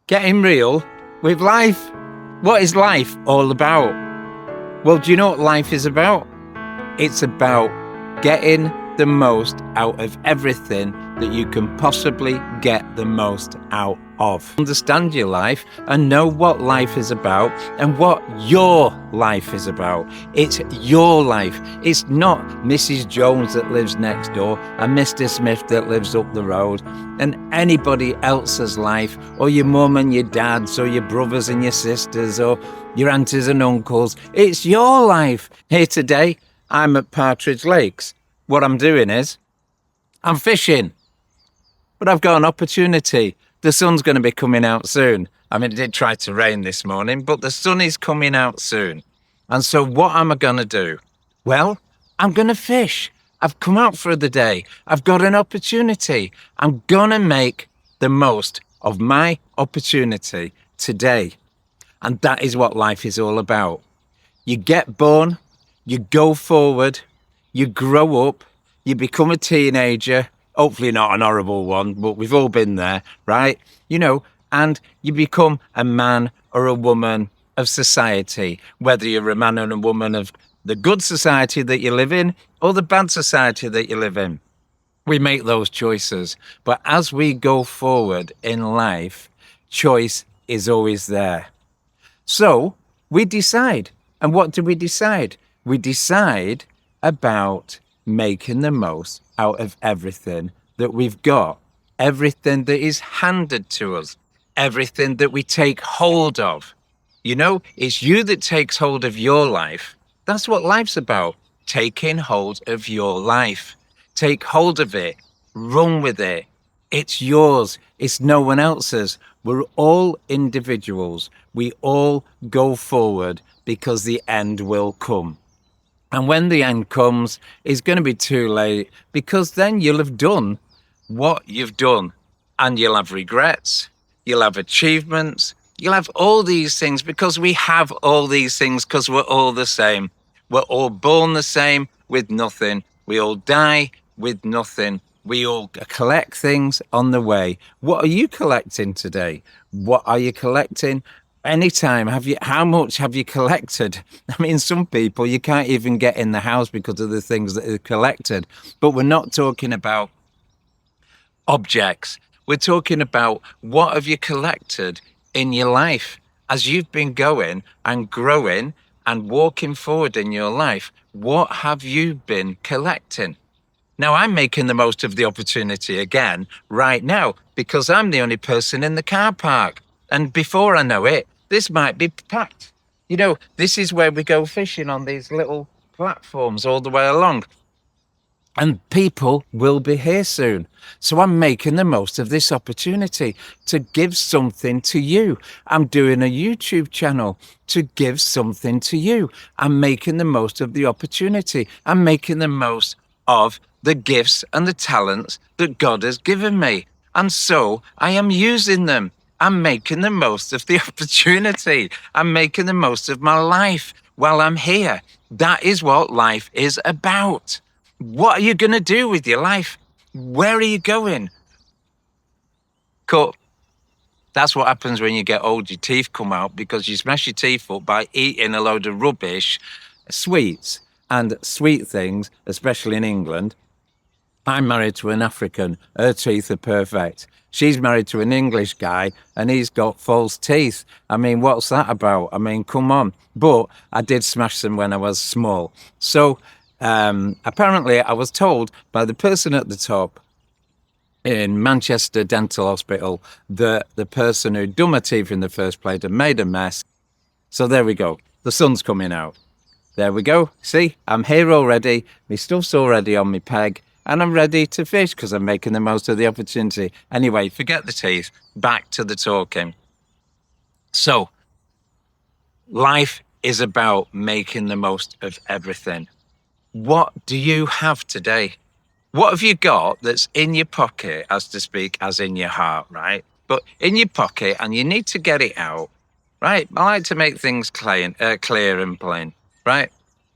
Getting real with life. What is life all about? Well, do you know what life is about? It's about getting the most out of everything that you can possibly get the most out of. Understand your life and know what life is about and what your life is about. It's your life. It's not Mrs. Jones that lives next door and Mr. Smith that lives up the road and anybody else's life, or your mum and your dads, or your brothers and your sisters, or your aunties and uncles. It's your life. Here today, I'm at Partridge Lakes. What I'm doing is, I'm fishing. But I've got an opportunity. The sun's going to be coming out soon. I mean, it did try to rain this morning, but the sun is coming out soon. And so what am I going to do? Well, I'm going to fish. I've come out for the day. I've got an opportunity. I'm going to make the most of my opportunity today. And that is what life is all about. You get born, you go forward, you grow up, you become a teenager, hopefully not an horrible one, but we've all been there, right? And you become a man or a woman of society, whether you're a man and a woman of the good society that you live in or the bad society that you live in. We make those choices. But as we go forward in life, choice is always there. So we decide. And what do we decide? We decide about making the most out of everything that we've got, everything that is handed to us, everything that we take hold of. It's you that takes hold of your life. That's what life's about, taking hold of your life. Take hold of it, run with it. It's yours. It's no one else's. We're all individuals. We all go forward because the end will come. And when the end comes, it's going to be too late, because then you'll have done what you've done and you'll have regrets. You'll have achievements. You'll have all these things, because we have all these things because we're all the same. We're all born the same with nothing. We all die with nothing. We all collect things on the way. What are you collecting today? What are you collecting? Anytime, how much have you collected? I mean, some people, you can't even get in the house because of the things that are collected. But we're not talking about objects. We're talking about what have you collected in your life as you've been going and growing and walking forward in your life. What have you been collecting? Now, I'm making the most of the opportunity again right now because I'm the only person in the car park. And before I know it, this might be packed. This is where we go fishing, on these little platforms all the way along. And people will be here soon. So I'm making the most of this opportunity to give something to you. I'm doing a YouTube channel to give something to you. I'm making the most of the opportunity. I'm making the most of the gifts and the talents that God has given me. And so I am using them. I'm making the most of the opportunity. I'm making the most of my life while I'm here. That is what life is about. What are you going to do with your life? Where are you going? Cut. That's what happens when you get old. Your teeth come out because you smash your teeth up by eating a load of rubbish, sweets and sweet things, especially in England. I'm married to an African. Her teeth are perfect. She's married to an English guy and he's got false teeth. I mean, what's that about? I mean, come on. But I did smash them when I was small. So apparently I was told by the person at the top in Manchester Dental Hospital that the person who'd done my teeth in the first place had made a mess. So there we go. The sun's coming out. There we go. See, I'm here already. My stuff's already on my peg. And I'm ready to fish because I'm making the most of the opportunity. Anyway, forget the teeth. Back to the talking. So, life is about making the most of everything. What do you have today? What have you got that's in your pocket, as to speak, as in your heart, right? But in your pocket, and you need to get it out, right? I like to make things clear and plain, right?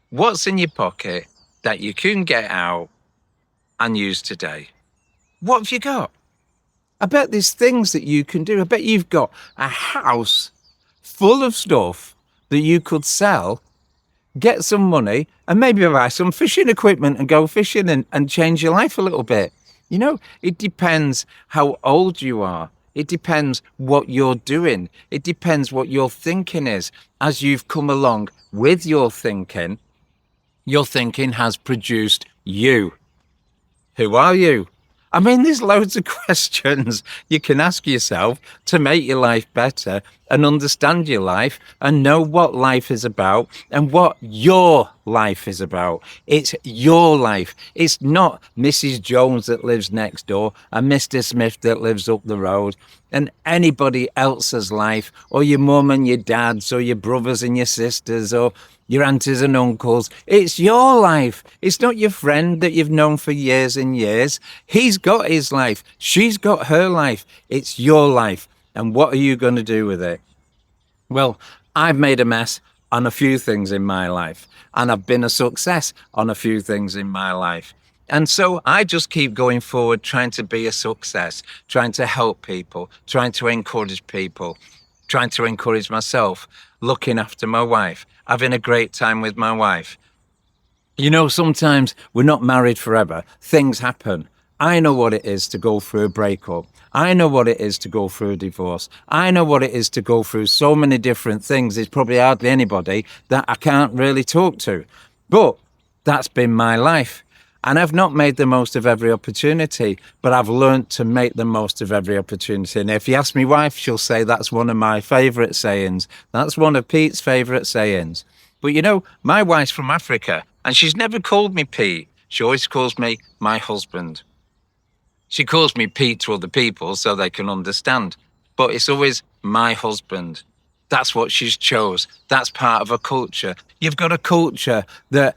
What's in your pocket that you can get out and use today? What have you got? I bet there's things that you can do. I bet you've got a house full of stuff that you could sell, get some money, and maybe buy some fishing equipment and go fishing and change your life a little bit. It depends how old you are. It depends what you're doing. It depends what your thinking is. As you've come along with your thinking has produced you. Who are you? I mean, there's loads of questions you can ask yourself to make your life better and understand your life and know what life is about and what your life is about. It's your life. It's not Mrs. Jones that lives next door and Mr. Smith that lives up the road and anybody else's life, or your mum and your dad's, or your brothers and your sisters, or your aunties and uncles. It's your life. It's not your friend that you've known for years and years. He's got his life. She's got her life. It's your life. And what are you going to do with it? Well, I've made a mess on a few things in my life, and I've been a success on a few things in my life. And so I just keep going forward, trying to be a success, trying to help people, trying to encourage people, trying to encourage myself, looking after my wife, having a great time with my wife. Sometimes we're not married forever. Things happen. I know what it is to go through a breakup. I know what it is to go through a divorce. I know what it is to go through so many different things. There's probably hardly anybody that I can't really talk to. But that's been my life. And I've not made the most of every opportunity, but I've learned to make the most of every opportunity. And if you ask my wife, she'll say that's one of my favourite sayings. That's one of Pete's favourite sayings. But my wife's from Africa, and she's never called me Pete. She always calls me my husband. She calls me Pete to other people so they can understand. But it's always my husband. That's what she's chose. That's part of a culture. You've got a culture that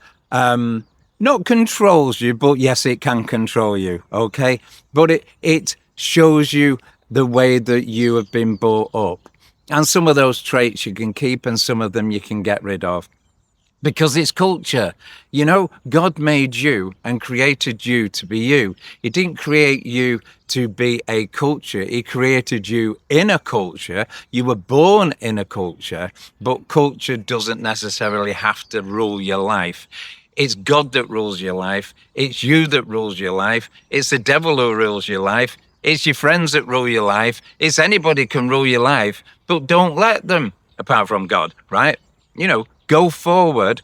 not controls you, but yes, it can control you, okay? But it shows you the way that you have been brought up. And some of those traits you can keep and some of them you can get rid of. Because it's culture. God made you and created you to be you. He didn't create you to be a culture. He created you in a culture. You were born in a culture, but culture doesn't necessarily have to rule your life. It's God that rules your life. It's you that rules your life. It's the devil who rules your life. It's your friends that rule your life. It's anybody can rule your life, but don't let them, apart from God, right? Go forward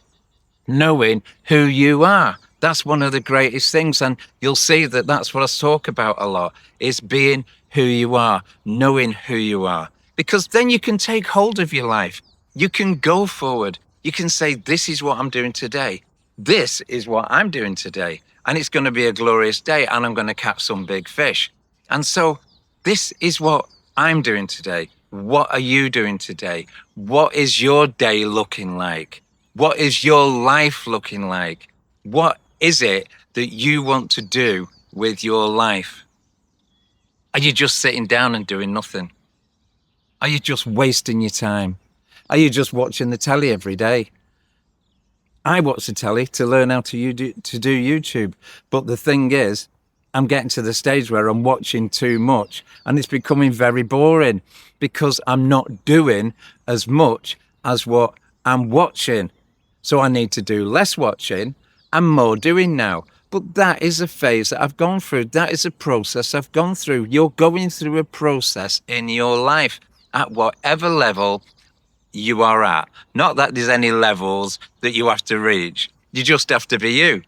knowing who you are. That's one of the greatest things. And you'll see that that's what I talk about a lot, is being who you are, knowing who you are. Because then you can take hold of your life. You can go forward. You can say, this is what I'm doing today. This is what I'm doing today. And it's going to be a glorious day and I'm going to catch some big fish. And so this is what I'm doing today. What are you doing today? What is your day looking like? What is your life looking like? What is it that you want to do with your life? Are you just sitting down and doing nothing? Are you just wasting your time? Are you just watching the telly every day? I watch the telly to learn how to do YouTube. But the thing is, I'm getting to the stage where I'm watching too much and it's becoming very boring because I'm not doing as much as what I'm watching. So I need to do less watching and more doing now. But that is a phase that I've gone through. That is a process I've gone through. You're going through a process in your life at whatever level you are at. Not that there's any levels that you have to reach. You just have to be you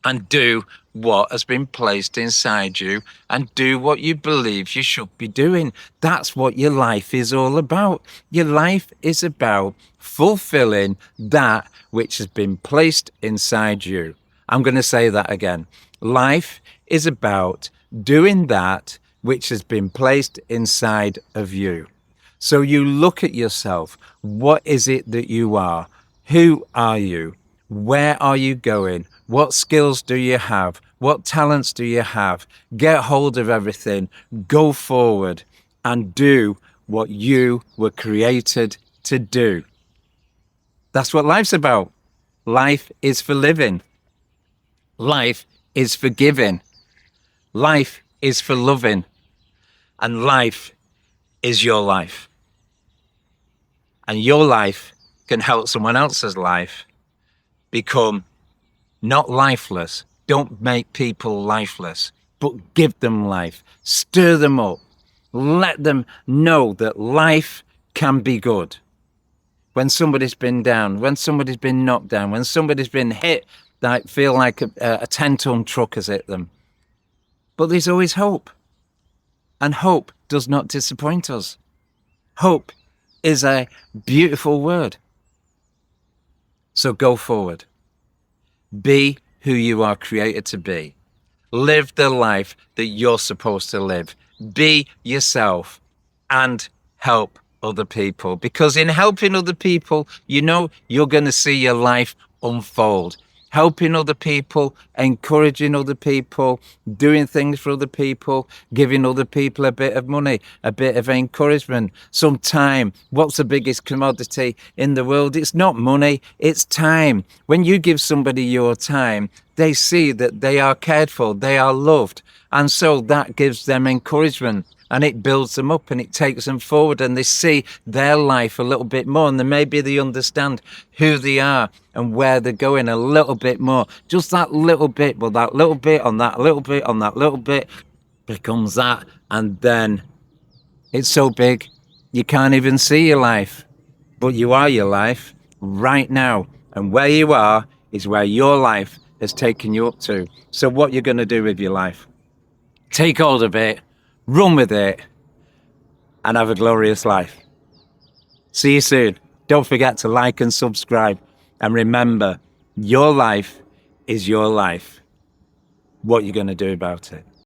and do what has been placed inside you and do what you believe you should be doing. That's what your life is all about. Your life is about fulfilling that which has been placed inside you. I'm going to say that again. Life is about doing that which has been placed inside of you. So you look at yourself. What is it that you are? Who are you? Where are you going? What skills do you have? What talents do you have? Get hold of everything. Go forward and do what you were created to do. That's what life's about. Life is for living. Life is for giving. Life is for loving. And life is your life. And your life can help someone else's life become not lifeless. Don't make people lifeless, but give them life. Stir them up. Let them know that life can be good. When somebody's been down, when somebody's been knocked down, when somebody's been hit, that feel like a 10-ton truck has hit them. But there's always hope. And hope does not disappoint us. Hope is a beautiful word. So go forward. Be who you are created to be. Live the life that you're supposed to live. Be yourself and help other people. Because in helping other people, you know you're going to see your life unfold. Helping other people, encouraging other people, doing things for other people, giving other people a bit of money, a bit of encouragement, some time. What's the biggest commodity in the world? It's not money, it's time. When you give somebody your time, they see that they are cared for, they are loved. And so that gives them encouragement. And it builds them up and it takes them forward, and they see their life a little bit more, and then maybe they understand who they are and where they're going a little bit more. Just that little bit, but that little bit on that little bit on that little bit becomes that, and then it's so big you can't even see your life. But you are your life right now, and where you are is where your life has taken you up to. So what you're going to do with your life? Take hold of it, run with it, and have a glorious life. See you soon. Don't forget to like and subscribe. And remember, your life is your life. What you're going to do about it.